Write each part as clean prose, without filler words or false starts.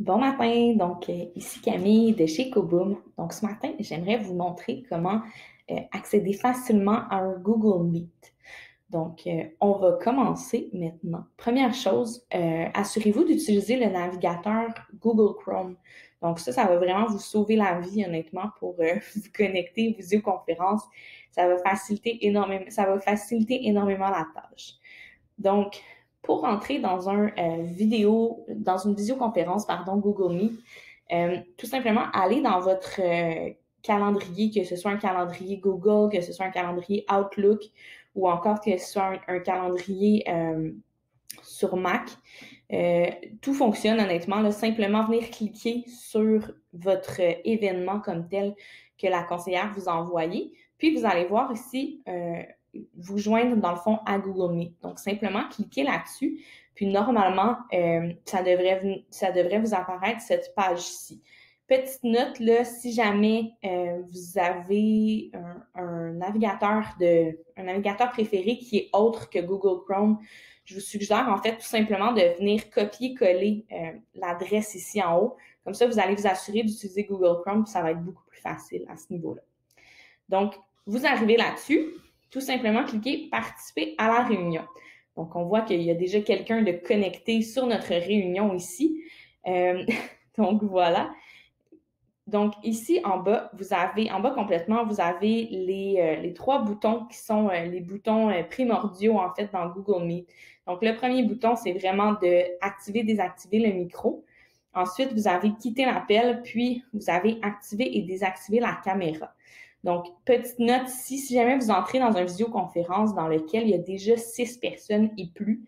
Bon matin, ici Camille de chez Koboom. Donc ce matin, j'aimerais vous montrer comment accéder facilement à un Google Meet. On va commencer maintenant. Première chose, assurez-vous d'utiliser le navigateur Google Chrome. Donc ça va vraiment vous sauver la vie, honnêtement, pour vous connecter aux visioconférences. Ça va faciliter énormément la tâche. Donc, pour entrer dans dans une visioconférence, Google Meet, tout simplement, allez dans votre calendrier, que ce soit un calendrier Google, que ce soit un calendrier Outlook ou encore que ce soit un calendrier sur Mac. Tout fonctionne honnêtement. Là, simplement venir cliquer sur votre événement comme tel que la conseillère vous a envoyé. Puis vous allez voir ici vous joindre dans le fond à Google Meet. Donc simplement cliquez là-dessus. Puis normalement, ça devrait vous apparaître cette page-ci. Petite note, là, si jamais vous avez un navigateur préféré qui est autre que Google Chrome, je vous suggère en fait tout simplement de venir copier-coller l'adresse ici en haut. Comme ça, vous allez vous assurer d'utiliser Google Chrome, puis ça va être beaucoup plus facile à ce niveau-là. Donc, vous arrivez là-dessus, tout simplement cliquez « Participer à la réunion ». Donc, on voit qu'il y a déjà quelqu'un de connecté sur notre réunion ici. Donc, voilà. Donc, ici, en bas complètement, vous avez les trois boutons qui sont les boutons primordiaux, en fait, dans Google Meet. Donc, le premier bouton, c'est vraiment de activer, désactiver le micro. Ensuite, vous avez quitté l'appel, puis vous avez activé et désactivé la caméra. Donc, petite note ici, si jamais vous entrez dans une visioconférence dans laquelle il y a déjà 6 personnes et plus,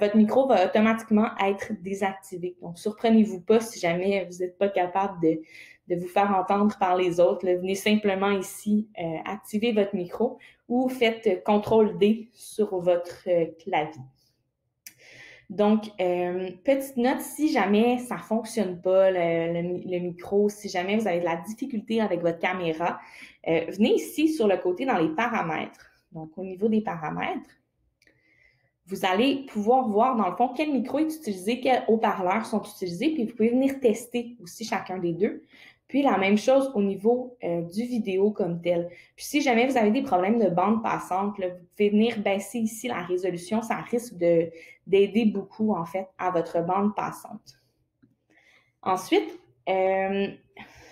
votre micro va automatiquement être désactivé. Donc, surprenez-vous pas si jamais vous n'êtes pas capable de vous faire entendre par les autres. Là, venez simplement ici activer votre micro ou faites CTRL-D sur votre clavier. Donc, petite note, si jamais ça fonctionne pas, le micro, si jamais vous avez de la difficulté avec votre caméra, venez ici sur le côté dans les paramètres. Donc, au niveau des paramètres, vous allez pouvoir voir dans le fond quel micro est utilisé, quels haut-parleurs sont utilisés, puis vous pouvez venir tester aussi chacun des deux. Puis la même chose au niveau du vidéo comme tel. Puis si jamais vous avez des problèmes de bande passante, là, vous pouvez venir baisser ici la résolution. Ça risque d'aider beaucoup en fait à votre bande passante. Ensuite,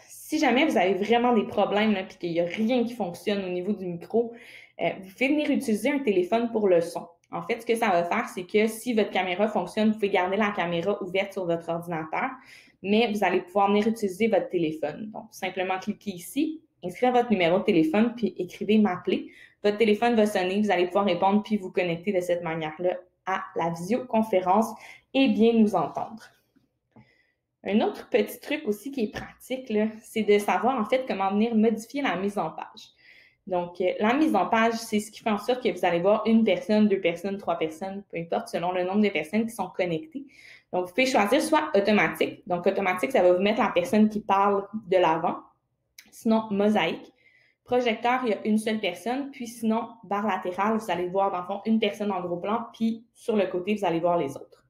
si jamais vous avez vraiment des problèmes puis qu'il n'y a rien qui fonctionne au niveau du micro, vous pouvez venir utiliser un téléphone pour le son. En fait, ce que ça va faire, c'est que si votre caméra fonctionne, vous pouvez garder la caméra ouverte sur votre ordinateur, mais vous allez pouvoir venir utiliser votre téléphone. Donc, simplement cliquez ici, inscrivez votre numéro de téléphone, puis écrivez « M'appeler ». Votre téléphone va sonner, vous allez pouvoir répondre, puis vous connecter de cette manière-là à la visioconférence et bien nous entendre. Un autre petit truc aussi qui est pratique, c'est de savoir en fait comment venir modifier la mise en page. Donc, la mise en page, c'est ce qui fait en sorte que vous allez voir une personne, 2 personnes, 3 personnes, peu importe, selon le nombre de personnes qui sont connectées. Donc, vous pouvez choisir soit automatique. Donc, automatique, ça va vous mettre la personne qui parle de l'avant. Sinon, mosaïque. Projecteur, il y a une seule personne. Puis sinon, barre latérale, vous allez voir dans le fond une personne en gros plan. Puis sur le côté, vous allez voir les autres.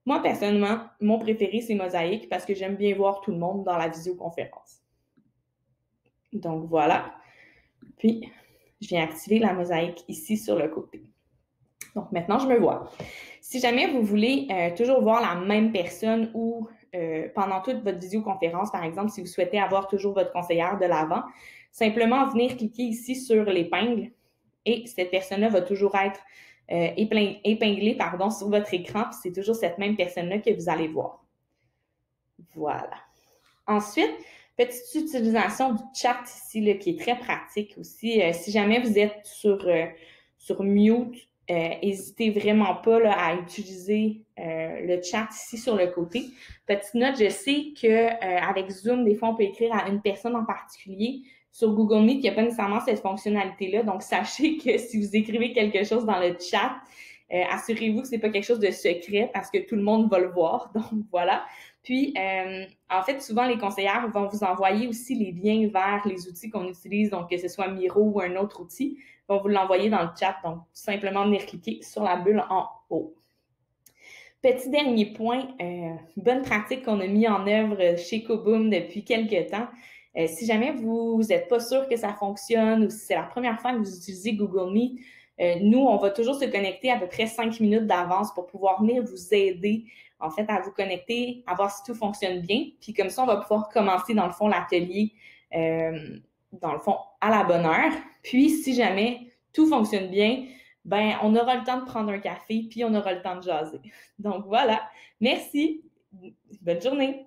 Moi, personnellement, mon préféré, c'est mosaïque parce que j'aime bien voir tout le monde dans la visioconférence. Donc, voilà. Puis, je viens activer la mosaïque ici sur le côté. Donc, maintenant, je me vois. Si jamais vous voulez toujours voir la même personne ou pendant toute votre visioconférence, par exemple, si vous souhaitez avoir toujours votre conseillère de l'avant, simplement venir cliquer ici sur l'épingle et cette personne-là va toujours être épinglée sur votre écran. Puis c'est toujours cette même personne-là que vous allez voir. Voilà. Ensuite, petite utilisation du chat ici là, qui est très pratique aussi. Si jamais vous êtes sur mute, n'hésitez vraiment pas là, à utiliser le chat ici sur le côté. Petite note, je sais qu'avec Zoom, des fois, on peut écrire à une personne en particulier. Sur Google Meet, il n'y a pas nécessairement cette fonctionnalité-là. Donc, sachez que si vous écrivez quelque chose dans le chat, assurez-vous que c'est pas quelque chose de secret parce que tout le monde va le voir. Donc, voilà. Puis, en fait, souvent, les conseillères vont vous envoyer aussi les liens vers les outils qu'on utilise, donc que ce soit Miro ou un autre outil, vont vous l'envoyer dans le chat. Donc, tout simplement venir cliquer sur la bulle en haut. Petit dernier point, bonne pratique qu'on a mis en œuvre chez Koboom depuis quelques temps. Si jamais vous n'êtes pas sûr que ça fonctionne ou si c'est la première fois que vous utilisez Google Meet, nous, on va toujours se connecter à peu près 5 minutes d'avance pour pouvoir venir vous aider, en fait, à vous connecter, à voir si tout fonctionne bien. Puis comme ça, on va pouvoir commencer, dans le fond, l'atelier, dans le fond, à la bonne heure. Puis, si jamais tout fonctionne bien, ben, on aura le temps de prendre un café, puis on aura le temps de jaser. Donc, voilà. Merci. Bonne journée.